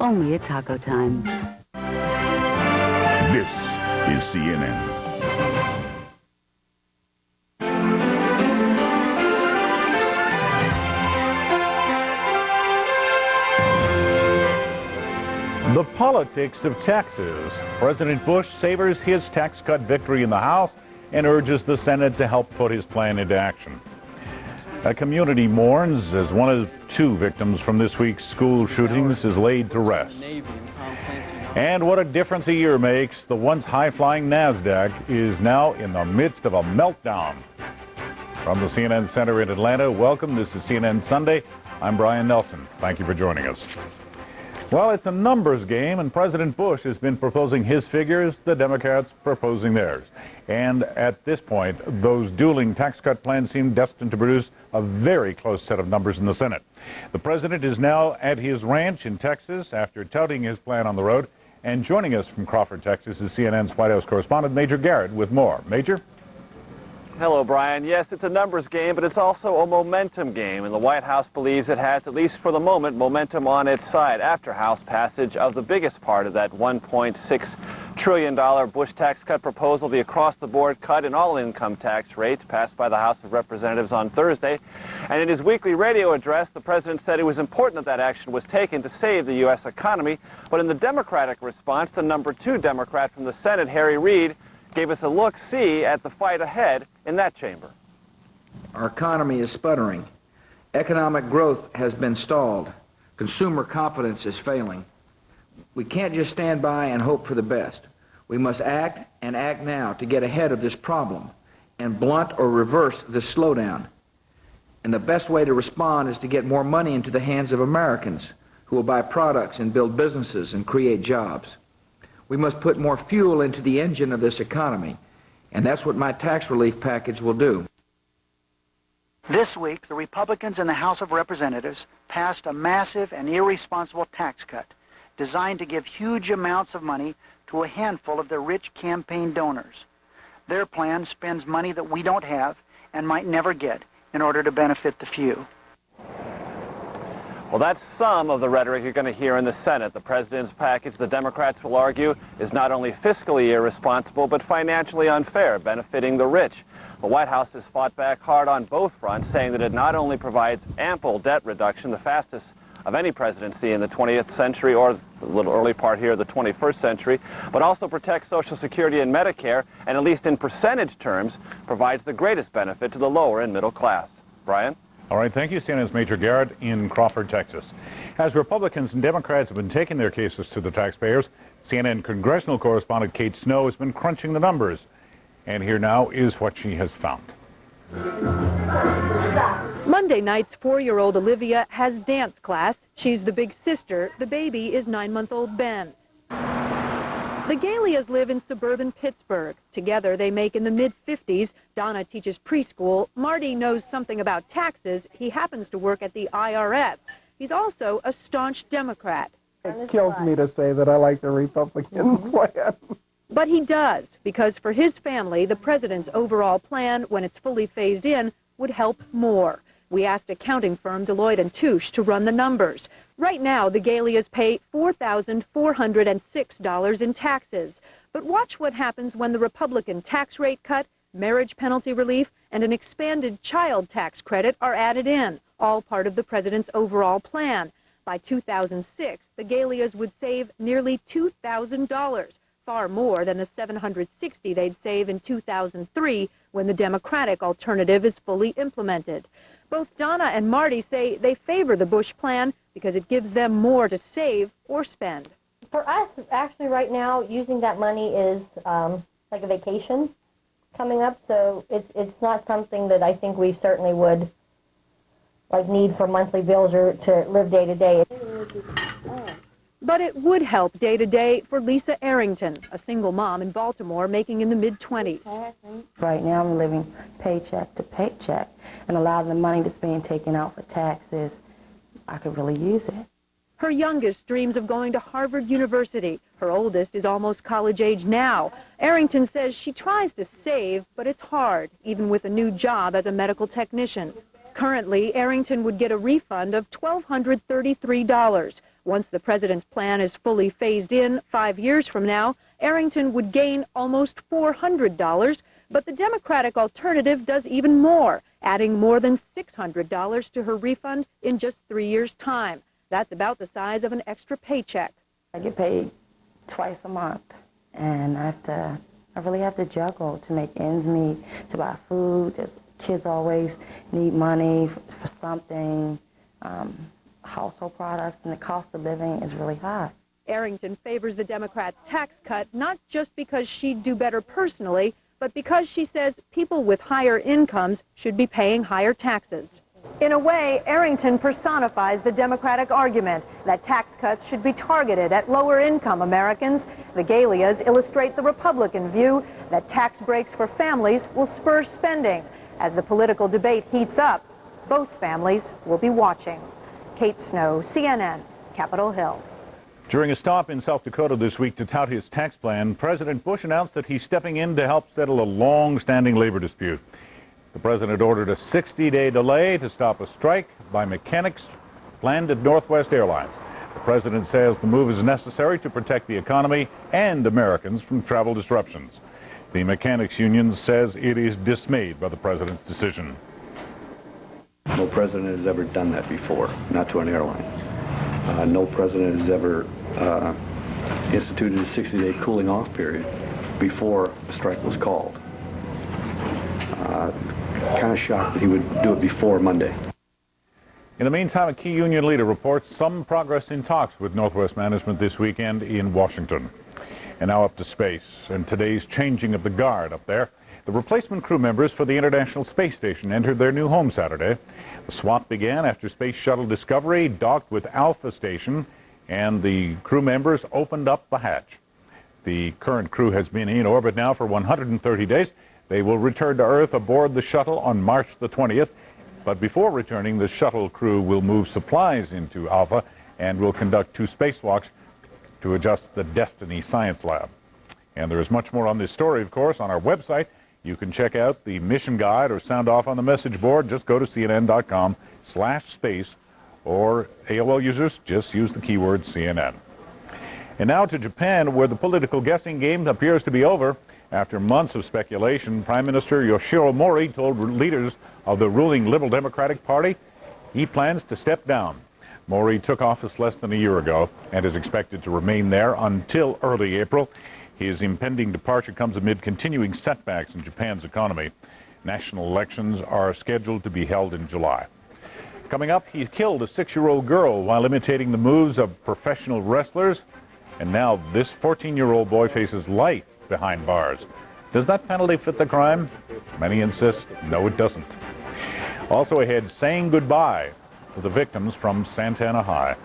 Only at Taco Time. This is CNN. The politics of taxes. President Bush savors his tax cut victory in the House and urges the Senate to help put his plan into action. A community mourns as one of two victims from this week's school shootings is laid to rest. And what a difference a year makes. The once high-flying NASDAQ is now in the midst of a meltdown. From the CNN Center in Atlanta, welcome. This is CNN Sunday. I'm Brian Nelson. Thank you for joining us. Well, it's a numbers game, and President Bush has been proposing his figures, the Democrats proposing theirs. And at this point, those dueling tax cut plans seem destined to produce a very close set of numbers in the Senate. The president is now at his ranch in Texas after touting his plan on the road. And joining us from Crawford, Texas, is CNN's White House correspondent, Major Garrett, with more. Major? Hello, Brian. Yes, it's a numbers game, but it's also a momentum game, and the White House believes it has, at least for the moment, momentum on its side after House passage of the biggest part of that $1.6 trillion Bush tax cut proposal, the across-the-board cut in all income tax rates passed by the House of Representatives on Thursday. And in his weekly radio address, the president said it was important that action was taken to save the U.S. economy. But in the Democratic response, the number 2 Democrat from the Senate, Harry Reid, gave us a look-see at the fight ahead in that chamber. Our economy is sputtering. Economic growth has been stalled. Consumer confidence is failing. We can't just stand by and hope for the best. We must act, and act now, to get ahead of this problem and blunt or reverse this slowdown. And the best way to respond is to get more money into the hands of Americans who will buy products and build businesses and create jobs. We must put more fuel into the engine of this economy, and that's what my tax relief package will do. This week, the Republicans in the House of Representatives passed a massive and irresponsible tax cut designed to give huge amounts of money to a handful of their rich campaign donors. Their plan spends money that we don't have and might never get in order to benefit the few. Well, that's some of the rhetoric you're going to hear in the Senate. The president's package, the Democrats will argue, is not only fiscally irresponsible, but financially unfair, benefiting the rich. The White House has fought back hard on both fronts, saying that it not only provides ample debt reduction, the fastest of any presidency in the 20th century or the little early part here of the 21st century, but also protects Social Security and Medicare, and at least in percentage terms, provides the greatest benefit to the lower and middle class. Brian? All right, thank you, CNN's Major Garrett in Crawford, Texas. As Republicans and Democrats have been taking their cases to the taxpayers, CNN congressional correspondent Kate Snow has been crunching the numbers. And here now is what she has found. Monday night's 4-year-old Olivia has dance class. She's the big sister. The baby is 9-month-old Ben. The Galias live in suburban Pittsburgh. Together, they make in the mid-50s. Donna teaches preschool. Marty knows something about taxes. He happens to work at the IRS. He's also a staunch Democrat. It kills me to say that I like the Republican plan. But he does, because for his family, the president's overall plan, when it's fully phased in, would help more. We asked accounting firm Deloitte & Touche to run the numbers. Right now, the Galias pay $4,406 in taxes. But watch what happens when the Republican tax rate cut, marriage penalty relief, and an expanded child tax credit are added in, all part of the president's overall plan. By 2006, the Galias would save nearly $2,000, far more than the $760 they'd save in 2003 when the Democratic alternative is fully implemented. Both Donna and Marty say they favor the Bush plan because it gives them more to save or spend. For us, actually right now, using that money is like a vacation coming up, so it's not something that I think we certainly would need for monthly bills or to live day to day. But it would help day to day for Lisa Arrington, a single mom in Baltimore making in the mid-20s. Right now I'm living paycheck to paycheck, and a lot of the money that's being taken out for taxes, I could really use it. Her youngest dreams of going to Harvard University. Her oldest is almost college age now. Arrington says she tries to save, but it's hard, even with a new job as a medical technician. Currently, Arrington would get a refund of $1,233, Once the president's plan is fully phased in 5 years from now, Arrington would gain almost $400, but the Democratic alternative does even more, adding more than $600 to her refund in just 3 years' time. That's about the size of an extra paycheck. I get paid twice a month, and I really have to juggle to make ends meet, to buy food. Just, kids always need money for something, household products, and the cost of living is really high. Arrington favors the Democrats' tax cut not just because she'd do better personally, but because she says people with higher incomes should be paying higher taxes. In a way, Arrington personifies the Democratic argument that tax cuts should be targeted at lower-income Americans. The Galias illustrate the Republican view that tax breaks for families will spur spending. As the political debate heats up, both families will be watching. Kate Snow, CNN, Capitol Hill. During a stop in South Dakota this week to tout his tax plan, President Bush announced that he's stepping in to help settle a long-standing labor dispute. The president ordered a 60-day delay to stop a strike by mechanics planned at Northwest Airlines. The president says the move is necessary to protect the economy and Americans from travel disruptions. The mechanics union says it is dismayed by the president's decision. No president has ever done that before, not to an airline. No president has ever instituted a 60-day cooling off period before a strike was called. Kind of shocked that he would do it before Monday. In the meantime, a key union leader reports some progress in talks with Northwest management this weekend in Washington. And now up to space and today's changing of the guard up there. The replacement crew members for the International Space Station entered their new home Saturday. The swap began after Space Shuttle Discovery docked with Alpha Station, and the crew members opened up the hatch. The current crew has been in orbit now for 130 days. They will return to Earth aboard the shuttle on March the 20th. But before returning, the shuttle crew will move supplies into Alpha and will conduct 2 spacewalks to adjust the Destiny Science Lab. And there is much more on this story, of course, on our website. You can check out the mission guide or sound off on the message board. Just go to cnn.com/space, or AOL users, just use the keyword CNN. And now to Japan, where the political guessing game appears to be over. After months of speculation, Prime Minister Yoshiro Mori told leaders of the ruling Liberal Democratic Party he plans to step down. Mori took office less than a year ago and is expected to remain there until early April. His impending departure comes amid continuing setbacks in Japan's economy. National elections are scheduled to be held in July. Coming up, he killed a 6-year-old girl while imitating the moves of professional wrestlers. And now this 14-year-old boy faces life behind bars. Does that penalty fit the crime? Many insist no, it doesn't. Also ahead, saying goodbye to the victims from Santana High.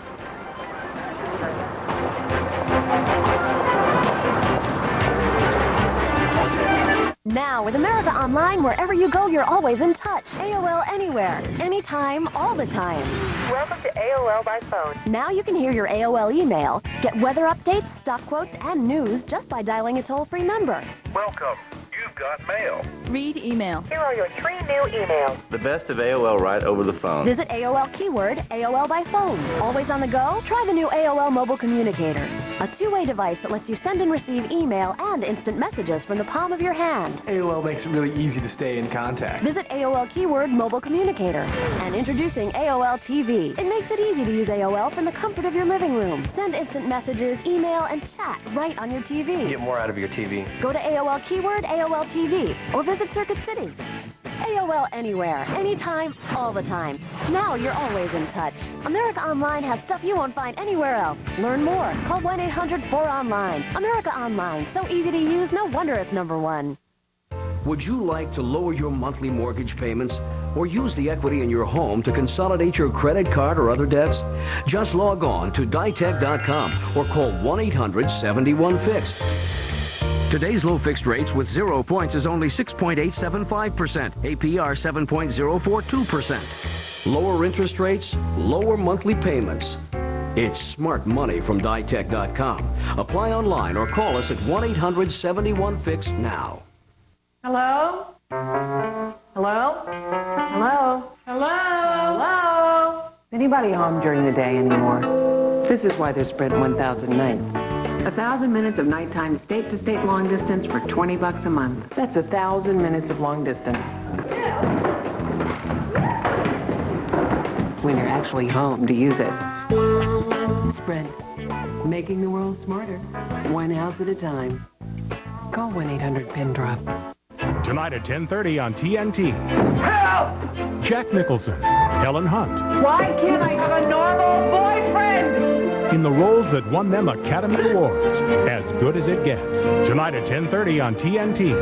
Now, with America Online, wherever you go, you're always in touch. AOL Anywhere, anytime, all the time. Welcome to AOL by phone. Now you can hear your AOL email, get weather updates, stock quotes, and news just by dialing a toll-free number. Welcome. You've got mail. Read email. Here are your 3 new emails. The best of AOL right over the phone. Visit AOL keyword, AOL by phone. Always on the go? Try the new AOL Mobile Communicator. A 2-way device that lets you send and receive email and instant messages from the palm of your hand. AOL makes it really easy to stay in contact. Visit AOL keyword Mobile Communicator. And introducing AOL TV. It makes it easy to use AOL from the comfort of your living room. Send instant messages, email, and chat right on your TV. Get more out of your TV. Go to AOL keyword AOL TV or visit Circuit City. AOL Anywhere, anytime, all the time. Now you're always in touch. America Online has stuff you won't find anywhere else. Learn more. Call 1-800-4ONLINE. America Online. So easy to use, no wonder it's #1. Would you like to lower your monthly mortgage payments or use the equity in your home to consolidate your credit card or other debts? Just log on to Ditech.com or call 1-800-71-FIXED. Today's low fixed rates with 0 points is only 6.875%, APR 7.042%. Lower interest rates, lower monthly payments. It's smart money from Ditech.com. Apply online or call us at 1-800-71-FIXED now. Hello? Hello? Hello? Hello? Hello? Anybody home during the day anymore? This is why they're spread 1,000 nights. 1,000 minutes of nighttime state-to-state long distance for $20 a month. That's 1,000 minutes of long distance. When you're actually home to use it. Sprint. Making the world smarter. One house at a time. Call 1-800-PIN-DROP. Tonight at 10:30 on TNT. Help! Jack Nicholson, Helen Hunt, Why can't I have a normal boyfriend? in the roles that won them Academy Awards. As good as it gets. Tonight at 10:30 on TNT.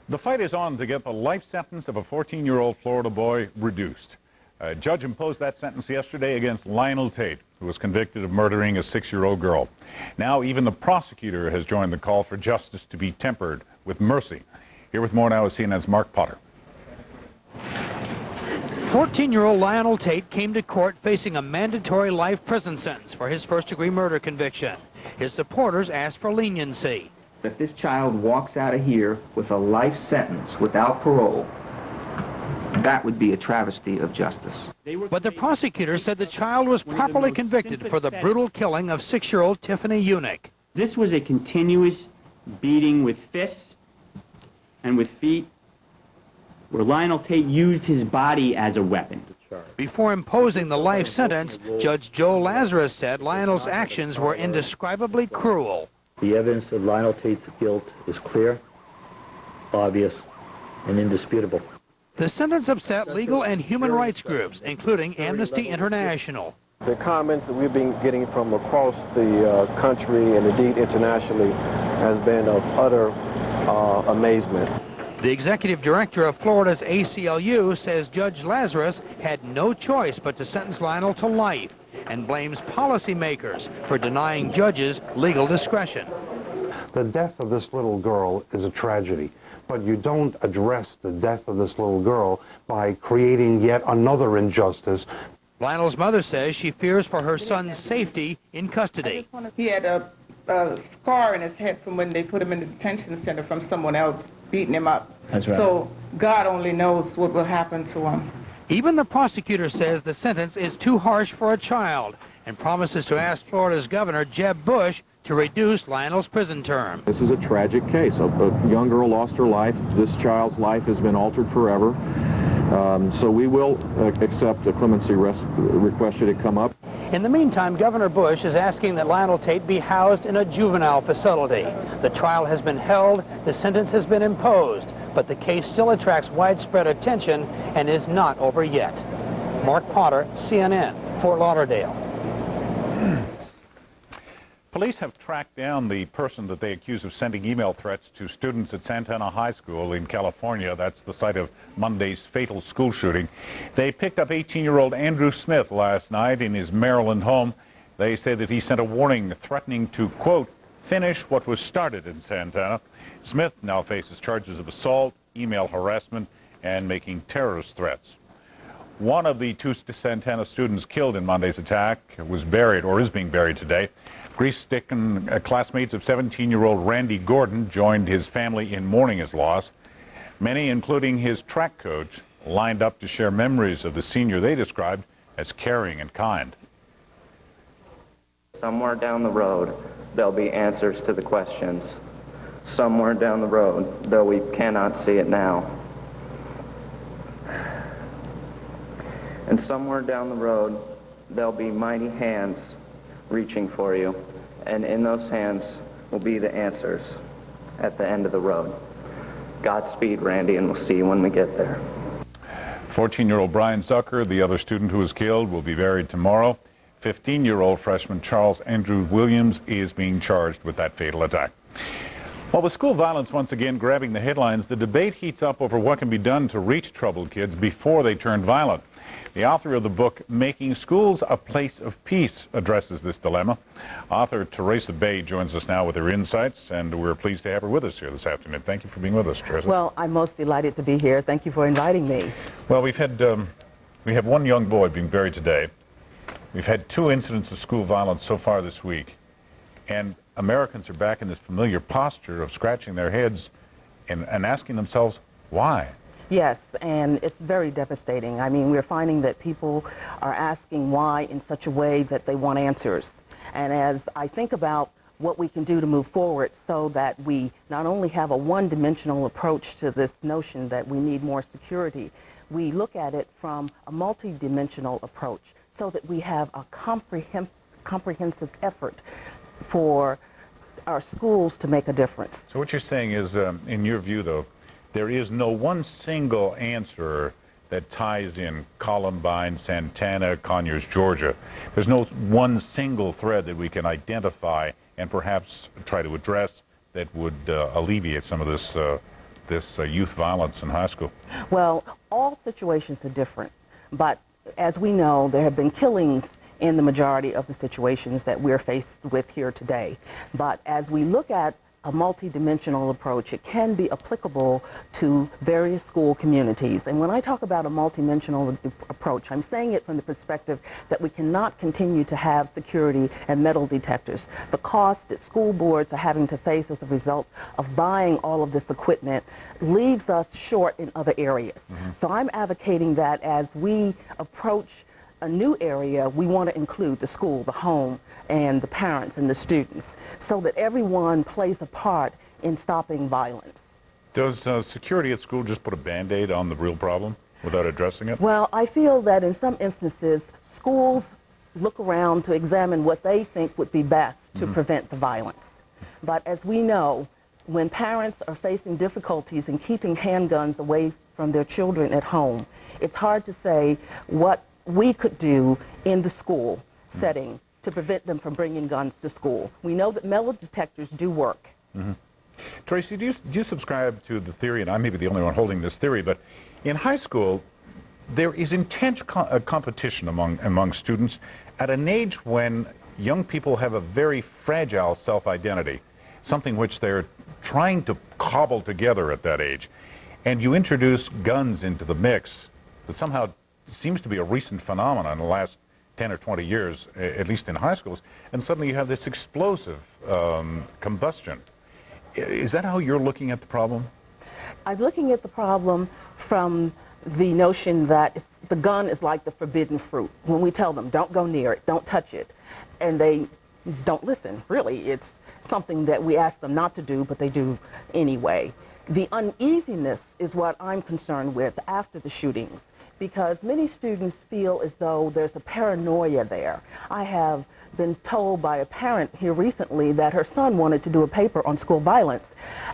The fight is on to get the life sentence of a 14-year-old Florida boy reduced. A judge imposed that sentence yesterday against Lionel Tate, who was convicted of murdering a 6-year-old girl. Now even the prosecutor has joined the call for justice to be tempered with mercy. Here with more now is CNN's Mark Potter. 14-year-old Lionel Tate came to court facing a mandatory life prison sentence for his first-degree murder conviction. His supporters asked for leniency. If this child walks out of here with a life sentence without parole, that would be a travesty of justice. But the prosecutor said the child was properly convicted for the brutal killing of 6-year-old Tiffany Unick. This was a continuous beating with fists and with feet, where Lionel Tate used his body as a weapon. Before imposing the life sentence, Judge Joe Lazarus said Lionel's actions were indescribably cruel. The evidence of Lionel Tate's guilt is clear, obvious, and indisputable. The sentence upset legal and human rights groups, including Amnesty International. The comments that we've been getting from across the country and indeed internationally has been of utter amazement. The executive director of Florida's ACLU says Judge Lazarus had no choice but to sentence Lionel to life and blames policymakers for denying judges legal discretion. The death of this little girl is a tragedy, but you don't address the death of this little girl by creating yet another injustice. Lionel's mother says she fears for her son's safety in custody. He had a scar in his head from when they put him in the detention center from someone else beating him up. That's right. So God only knows what will happen to him. Even the prosecutor says the sentence is too harsh for a child and promises to ask Florida's Governor Jeb Bush to reduce Lionel's prison term. This is a tragic case. A young girl lost her life. This child's life has been altered forever. So we will accept a clemency request should it come up. In the meantime, Governor Bush is asking that Lionel Tate be housed in a juvenile facility. The trial has been held, the sentence has been imposed, but the case still attracts widespread attention and is not over yet. Mark Potter, CNN, Fort Lauderdale. Police have tracked down the person that they accuse of sending email threats to students at Santana High School in California. That's the site of Monday's fatal school shooting. They picked up 18-year-old Andrew Smith last night in his Maryland home. They say that he sent a warning threatening to, quote, finish what was started in Santana. Smith now faces charges of assault, email harassment, and making terrorist threats. One of the two Santana students killed in Monday's attack was buried, or is being buried today. Grief-stricken classmates of 17-year-old Randy Gordon joined his family in mourning his loss. Many, including his track coach, lined up to share memories of the senior they described as caring and kind. Somewhere down the road, there'll be answers to the questions. Somewhere down the road, though we cannot see it now. And somewhere down the road, there'll be mighty hands reaching for you, and in those hands will be the answers at the end of the road. Godspeed, Randy, and we'll see you when we get there. 14-year-old Brian Zucker, the other student who was killed, will be buried tomorrow. 15-year-old freshman Charles Andrew Williams is being charged with that fatal attack. Well, with school violence once again grabbing the headlines, the debate heats up over what can be done to reach troubled kids before they turn violent. The author of the book, Making Schools a Place of Peace, addresses this dilemma. Author Teresa Bay joins us now with her insights, and we're pleased to have her with us here this afternoon. Thank you for being with us, Teresa. Well, I'm most delighted to be here. Thank you for inviting me. Well, we have one young boy being buried today. We've had 2 incidents of school violence so far this week, and Americans are back in this familiar posture of scratching their heads and asking themselves, why? Yes, and it's very devastating. I mean, we're finding that people are asking why in such a way that they want answers. And as I think about what we can do to move forward so that we not only have a one-dimensional approach to this notion that we need more security, we look at it from a multi-dimensional approach so that we have a comprehensive effort for our schools to make a difference. So what you're saying is, in your view, though, there is no one single answer that ties in Columbine, Santana, Conyers, Georgia. There's no one single thread that we can identify and perhaps try to address that would alleviate some of this youth violence in high school. Well, all situations are different, but as we know, there have been killings in the majority of the situations that we're faced with here today. But as we look at a multidimensional approach, it can be applicable to various school communities. And when I talk about a multidimensional approach, I'm saying it from the perspective that we cannot continue to have security and metal detectors. The cost that school boards are having to face as a result of buying all of this equipment leaves us short in other areas. So I'm advocating that as we approach a new area, we want to include the school, the home, and the parents and the students, so that everyone plays a part in stopping violence. Does security at school just put a Band-Aid on the real problem without addressing it? Well, I feel that in some instances, schools look around to examine what they think would be best to prevent the violence. But as we know, when parents are facing difficulties in keeping handguns away from their children at home, it's hard to say what we could do in the school setting to prevent them from bringing guns to school. We know that metal detectors do work. Tracy, do you subscribe to the theory, and I may be the only one holding this theory, but in high school, there is intense competition among students at an age when young people have a very fragile self-identity, something which they're trying to cobble together at that age. And you introduce guns into the mix that somehow seems to be a recent phenomenon in the last 10 or 20 years, at least in high schools, and suddenly you have this explosive combustion. Is that how you're looking at the problem? I'm looking at the problem from the notion that the gun is like the forbidden fruit. When we tell them, don't go near it, don't touch it, and they don't listen, really. It's something that we ask them not to do, but they do anyway. The uneasiness is what I'm concerned with after the shootings, because many students feel as though there's a paranoia there. I have been told by a parent here recently that her son wanted to do a paper on school violence,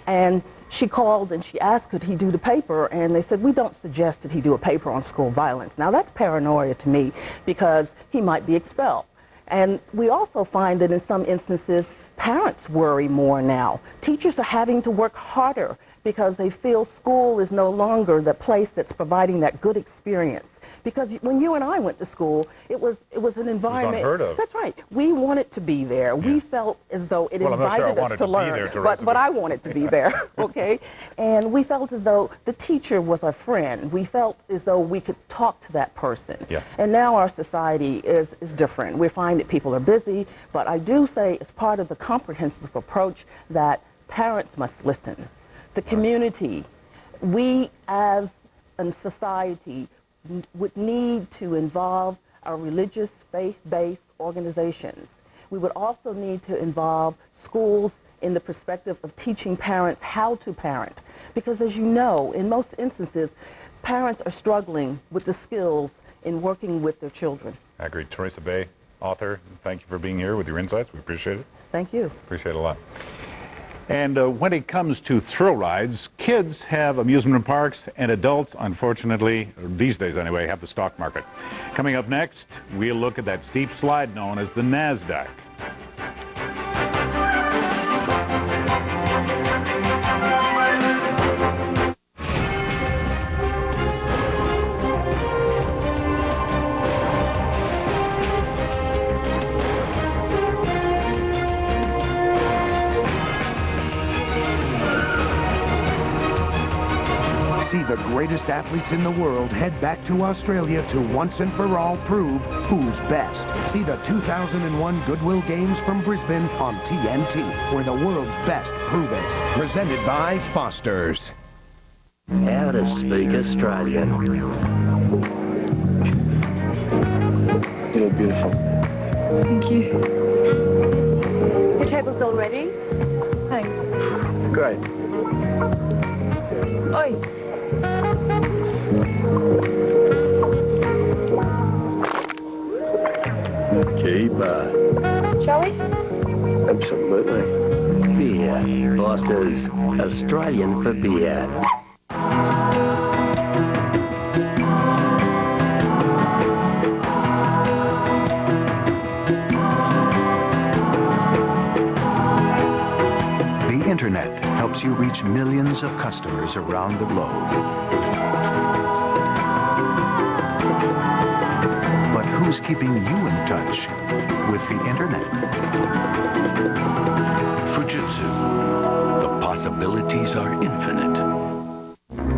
and she called and she asked could he do the paper, and they said, we don't suggest that he do a paper on school violence. Now that's paranoia to me, because he might be expelled. And we also find that in some instances, parents worry more now. Teachers are having to work harder because they feel school is no longer the place that's providing that good experience. Because when you and I went to school, it was an environment. It was unheard of. That's right. We wanted to be there. Yeah. We felt as though it invited us to learn. But I wanted to be there, okay? And we felt as though the teacher was a friend. We felt as though we could talk to that person. Yeah. And now our society is different. We find that people are busy, but I do say it's part of the comprehensive approach that parents must listen. The community, we as a society would need to involve our religious, faith-based organizations. We would also need to involve schools in the perspective of teaching parents how to parent. Because as you know, in most instances, parents are struggling with the skills in working with their children. I agree. Teresa Bay, author, thank you for being here with your insights. We appreciate it. Thank you. Appreciate it a lot. And when it comes to thrill rides, kids have amusement parks, and adults, unfortunately, these days anyway, have the stock market. Coming up next, we'll look at that steep slide known as the NASDAQ. The greatest athletes in the world head back to Australia to once and for all prove who's best. See the 2001 Goodwill Games from Brisbane on TNT, where the world's best prove it. Presented by Foster's. How to speak Australian. You look beautiful. Thank you. Your table's all ready? Thanks. Great. Oi. Keeper. Shall we? Absolutely. Beer. Foster's Australian for beer. The Internet helps you reach millions of customers around the globe. But who's keeping you in touch with the Internet? Fujitsu. The possibilities are infinite.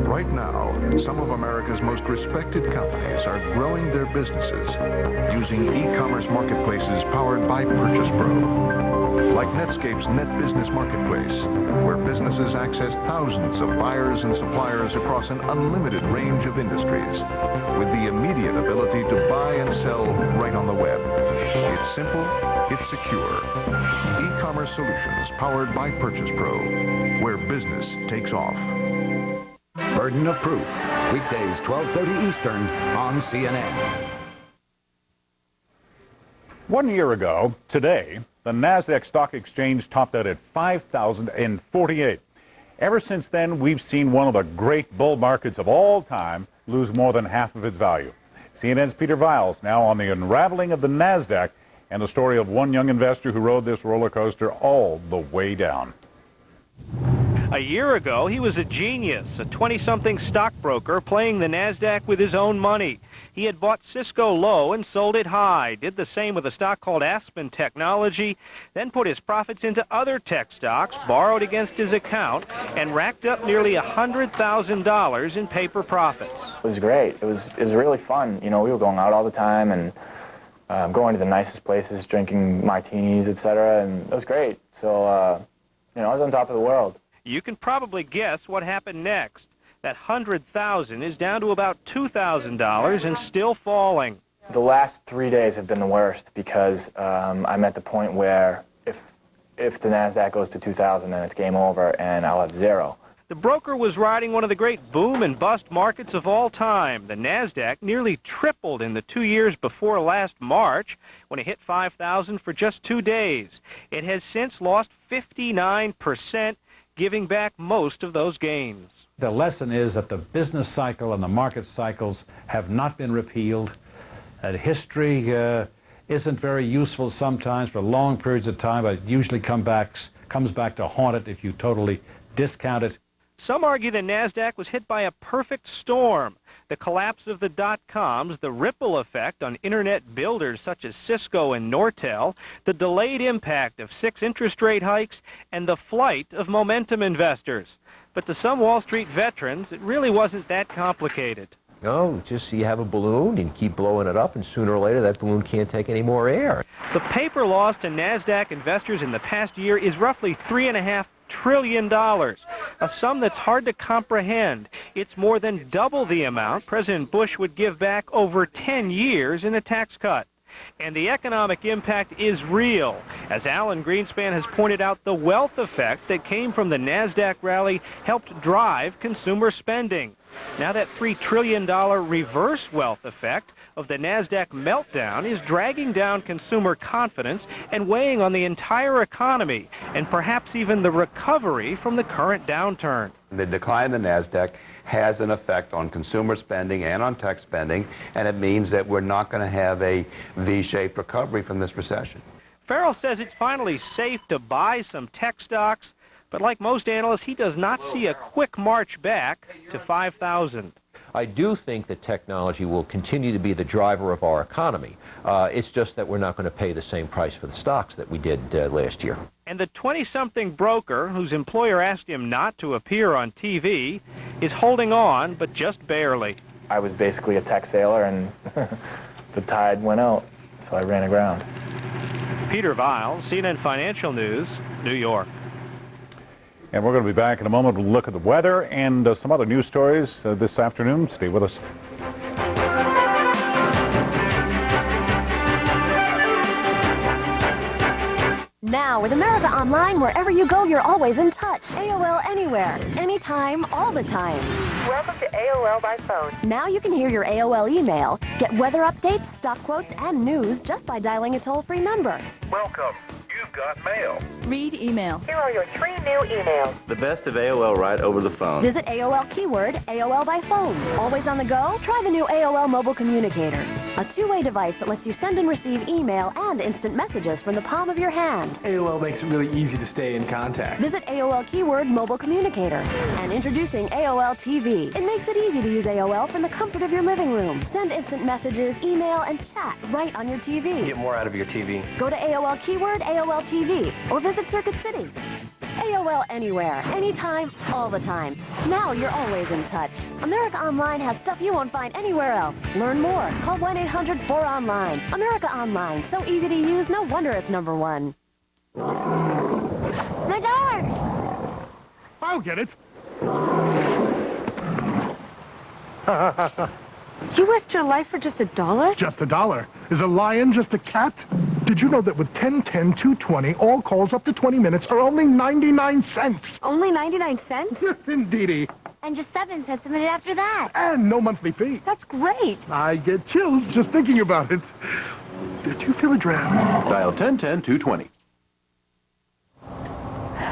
Right now, some of America's most respected companies are growing their businesses using e-commerce marketplaces powered by Purchase Pro. Like Netscape's Net Business Marketplace, where businesses access thousands of buyers and suppliers across an unlimited range of industries, with the immediate ability to buy and sell right on the web. It's simple, it's secure. E-commerce solutions powered by Purchase Pro, where business takes off. Burden of Proof, weekdays 12:30 Eastern on CNN. 1 year ago, today, the NASDAQ Stock Exchange topped out at 5,048. Ever since then, we've seen one of the great bull markets of all time lose more than half of its value. CNN's Peter Viles now on the unraveling of the NASDAQ and the story of one young investor who rode this roller coaster all the way down. A year ago, he was a genius, a 20-something stockbroker playing the NASDAQ with his own money. He had bought Cisco low and sold it high, did the same with a stock called Aspen Technology, then put his profits into other tech stocks, borrowed against his account, and racked up nearly $100,000 in paper profits. It was great. It was really fun. You know, we were going out all the time and going to the nicest places, drinking martinis, etc., and it was great. So, you know, I was on top of the world. You can probably guess what happened next. That $100,000 is down to about $2,000 and still falling. The last 3 days have been the worst because I'm at the point where if the NASDAQ goes to 2,000, then it's game over and I'll have zero. The broker was riding one of the great boom and bust markets of all time. The NASDAQ nearly tripled in the 2 years before last March when it hit 5,000 for just 2 days. It has since lost 59%, giving back most of those gains. The lesson is that the business cycle and the market cycles have not been repealed. That history isn't very useful sometimes for long periods of time, but it usually comes back to haunt it if you totally discount it. Some argue the NASDAQ was hit by a perfect storm. The collapse of the dot-coms, the ripple effect on internet builders such as Cisco and Nortel, the delayed impact of 6 interest rate hikes, and the flight of momentum investors. But to some Wall Street veterans, it really wasn't that complicated. No, just you have a balloon and keep blowing it up, and sooner or later that balloon can't take any more air. The paper loss to NASDAQ investors in the past year is roughly $3.5 trillion, a sum that's hard to comprehend. It's more than double the amount President Bush would give back over 10 years in a tax cut. And the economic impact is real. As Alan Greenspan has pointed out, the wealth effect that came from the NASDAQ rally helped drive consumer spending. Now that $3 trillion reverse wealth effect of the NASDAQ meltdown is dragging down consumer confidence and weighing on the entire economy and perhaps even the recovery from the current downturn. The decline in the NASDAQ has an effect on consumer spending and on tech spending, and it means that we're not going to have a V-shaped recovery from this recession. Farrell says it's finally safe to buy some tech stocks, but like most analysts, he does not see a quick march back to 5,000. I do think that technology will continue to be the driver of our economy. It's just that we're not going to pay the same price for the stocks that we did last year. And the 20-something broker, whose employer asked him not to appear on TV, is holding on, but just barely. I was basically a tech sailor, and the tide went out, so I ran aground. Peter Viles, CNN Financial News, New York. And we're going to be back in a moment. We'll look at the weather and some other news stories this afternoon. Stay with us. Now, with America Online, wherever you go, you're always in touch. AOL Anywhere, anytime, all the time. Welcome to AOL by phone. Now you can hear your AOL email, get weather updates, stock quotes, and news just by dialing a toll-free number. Welcome. You've got mail. Read email. Here are your 3 new emails. The best of AOL right over the phone. Visit AOL keyword, AOL by phone. Always on the go? Try the new AOL Mobile Communicator. A two-way device that lets you send and receive email and instant messages from the palm of your hand. AOL makes it really easy to stay in contact. Visit AOL keyword Mobile Communicator. And introducing AOL TV. It makes it easy to use AOL from the comfort of your living room. Send instant messages, email, and chat right on your TV. Get more out of your TV. Go to AOL keyword AOL TV or visit Circuit City. AOL Anywhere, anytime, all the time. Now you're always in touch. America Online has stuff you won't find anywhere else. Learn more. Call 1-800-4ONLINE. America Online, so easy to use, no wonder it's #1. The door! I'll get it. You risked your life for just $1? Just $1. Is a lion just a cat? Did you know that with 10, 10, 220, all calls up to 20 minutes are only 99 cents? Only 99 cents? Yes, indeedy. And just 7 cents a minute after that. And no monthly fee. That's great. I get chills just thinking about it. Did you feel a draft? Dial 1010-220.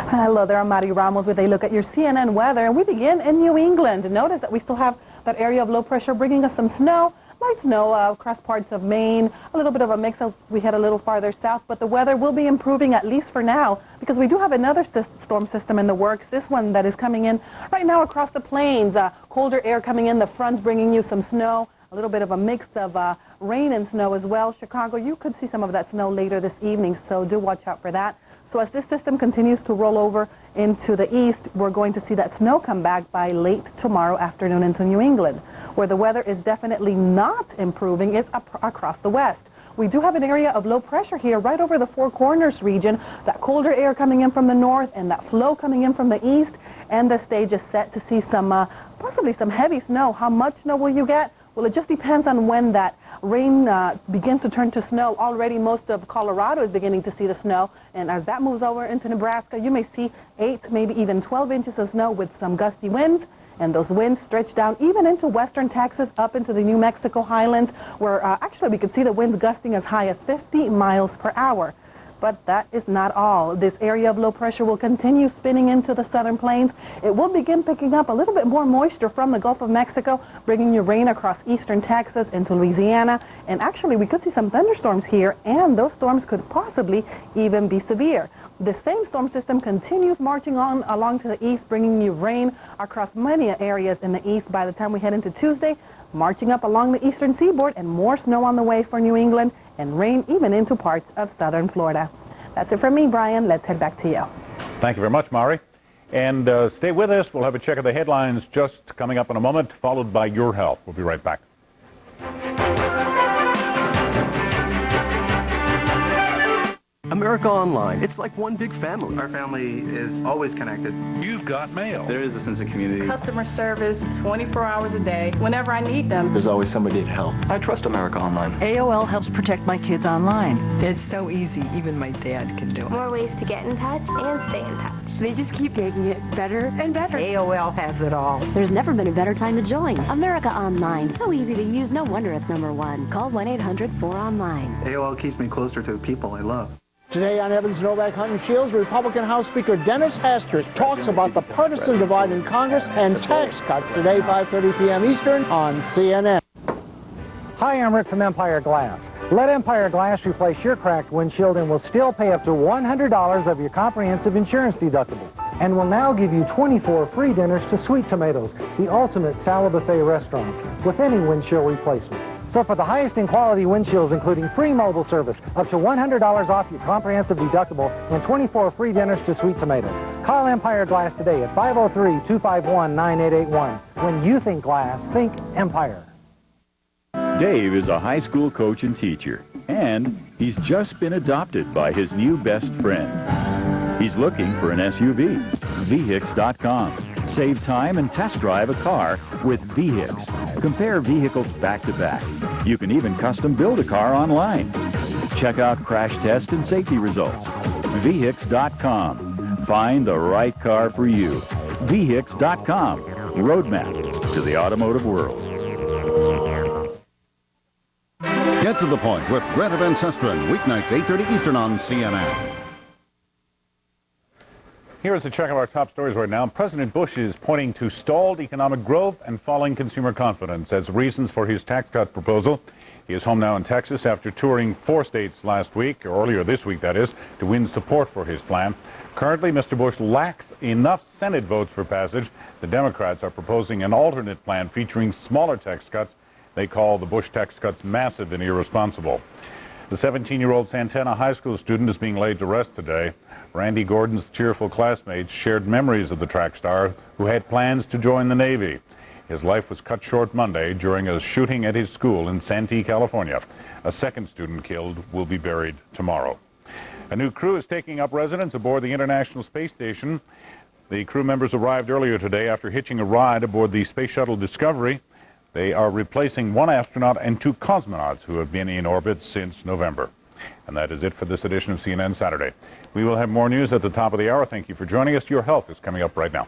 Hello there, I'm Mari Ramos with a look at your CNN weather, and we begin in New England. Notice that we still have that area of low pressure bringing us some snow, light snow across parts of Maine, a little bit of a mix as we head a little farther south, but the weather will be improving at least for now because we do have another storm system in the works, this one that is coming in right now across the plains. Colder air coming in, the front's bringing you some snow, a little bit of a mix of rain and snow as well. Chicago, you could see some of that snow later this evening, so do watch out for that. So as this system continues to roll over into the east, we're going to see that snow come back by late tomorrow afternoon into New England. Where the weather is definitely not improving is across the west. We do have an area of low pressure here right over the Four Corners region, that colder air coming in from the north and that flow coming in from the east, and the stage is set to see some, possibly some heavy snow. How much snow will you get? Well, it just depends on when that rain begins to turn to snow. Already most of Colorado is beginning to see the snow, and as that moves over into Nebraska, you may see 8, maybe even 12 inches of snow with some gusty winds, and those winds stretch down even into western Texas, up into the New Mexico highlands, where actually we could see the winds gusting as high as 50 miles per hour. But that is not all. This area of low pressure will continue spinning into the southern plains. It will begin picking up a little bit more moisture from the Gulf of Mexico, bringing you rain across eastern Texas into Louisiana. And actually, we could see some thunderstorms here, and those storms could possibly even be severe. The same storm system continues marching on along to the east, bringing you rain across many areas in the east by the time we head into Tuesday, marching up along the eastern seaboard, and more snow on the way for New England, and rain even into parts of southern Florida. That's it from me, Brian. Let's head back to you. Thank you very much, Mari. And stay with us. We'll have a check of the headlines just coming up in a moment, followed by Your Health. We'll be right back. America Online. It's like one big family. Our family is always connected. You've got mail. There is a sense of community. Customer service 24 hours a day, whenever I need them. There's always somebody to help. I trust America Online. AOL helps protect my kids online. It's so easy, even my dad can do it. More ways to get in touch and stay in touch. They just keep making it better and better. AOL has it all. There's never been a better time to join. America Online, so easy to use, no wonder it's #1. Call 1-800-4ONLINE. AOL keeps me closer to the people I love. Today on Evans, Novak, Hunt and Shields, Republican House Speaker Dennis Hastert talks about the partisan divide in Congress and tax cuts today, 5:30 p.m. Eastern on CNN. Hi, I'm Rick from Empire Glass. Let Empire Glass replace your cracked windshield and will still pay up to $100 of your comprehensive insurance deductible. And will now give you 24 free dinners to Sweet Tomatoes, the ultimate salad buffet restaurants, with any windshield replacement. So for the highest in quality windshields, including free mobile service, up to $100 off your comprehensive deductible, and 24 free dinners to Sweet Tomatoes. Call Empire Glass today at 503-251-9881. When you think glass, think Empire. Dave is a high school coach and teacher, and he's just been adopted by his new best friend. He's looking for an SUV. VHIX.com. Save time and test drive a car with VHIX. Compare vehicles back to back. You can even custom build a car online. Check out crash test and safety results. VHIX.com. Find the right car for you. VHIX.com. Roadmap to the automotive world. Get to the point with Greta Van Susteren, weeknights 8:30 Eastern on CNN. Here's a check of our top stories right now. President Bush is pointing to stalled economic growth and falling consumer confidence as reasons for his tax cut proposal. He is home now in Texas after touring 4 states last week, or earlier this week, that is, to win support for his plan. Currently, Mr. Bush lacks enough Senate votes for passage. The Democrats are proposing an alternate plan featuring smaller tax cuts. They call the Bush tax cuts massive and irresponsible. The 17-year-old Santana High School student is being laid to rest today. Randy Gordon's cheerful classmates shared memories of the track star who had plans to join the Navy. His life was cut short Monday during a shooting at his school in Santee, California. A second student killed will be buried tomorrow. A new crew is taking up residence aboard the International Space Station. The crew members arrived earlier today after hitching a ride aboard the Space Shuttle Discovery. They are replacing 1 astronaut and 2 cosmonauts who have been in orbit since November. And that is it for this edition of CNN Saturday. We will have more news at the top of the hour. Thank you for joining us. Your Health is coming up right now.